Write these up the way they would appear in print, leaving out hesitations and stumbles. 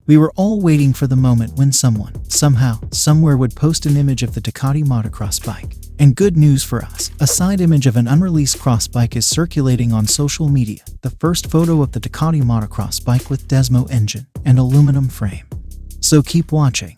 We were all waiting for the moment when someone, somehow, somewhere would post an image of the Ducati motocross bike. And good news for us, a side image of an unreleased cross bike is circulating on social media, the first photo of the Ducati motocross bike with Desmo engine and aluminum frame. So keep watching.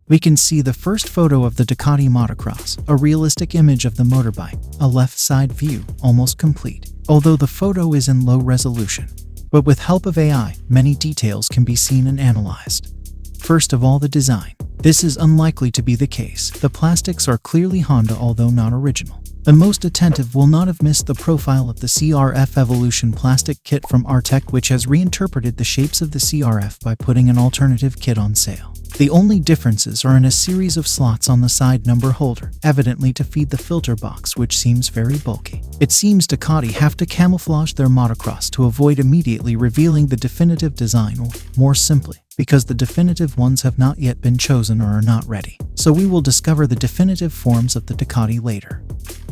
We can see the first photo of the Ducati motocross, a realistic image of the motorbike, a left side view, almost complete, although the photo is in low resolution. But with help of AI, many details can be seen and analyzed. First of all, the design. This is unlikely to be the case. The plastics are clearly Honda, although not original. The most attentive will not have missed the profile of the CRF Evolution plastic kit from Rtech, which has reinterpreted the shapes of the CRF by putting an alternative kit on sale. The only differences are in a series of slots on the side number holder, evidently to feed the filter box, which seems very bulky. It seems Ducati have to camouflage their motocross to avoid immediately revealing the definitive design, or, more simply, because the definitive ones have not yet been chosen or are not ready. So we will discover the definitive forms of the Ducati later.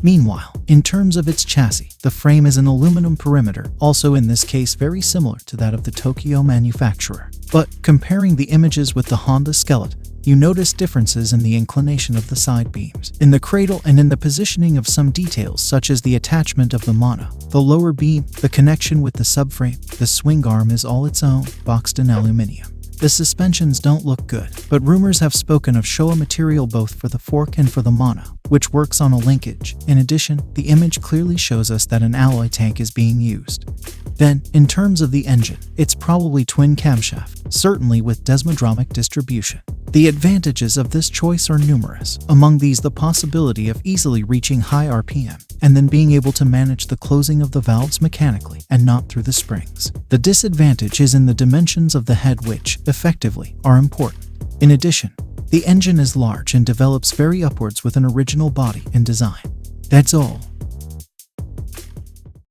Meanwhile, in terms of its chassis, the frame is an aluminum perimeter, also in this case very similar to that of the Tokyo manufacturer. But, comparing the images with the Honda skeleton, you notice differences in the inclination of the side beams, in the cradle, and in the positioning of some details such as the attachment of the mono, the lower beam, the connection with the subframe. The swing arm is all its own, boxed in aluminium. The suspensions don't look good, but rumors have spoken of Showa material both for the fork and for the mono, which works on a linkage. In addition, the image clearly shows us that an alloy tank is being used. Then, in terms of the engine, it's probably twin camshaft, certainly with desmodromic distribution. The advantages of this choice are numerous, among these the possibility of easily reaching high RPM, and then being able to manage the closing of the valves mechanically and not through the springs. The disadvantage is in the dimensions of the head, which, effectively, are important. In addition, the engine is large and develops very upwards with an original body and design. That's all.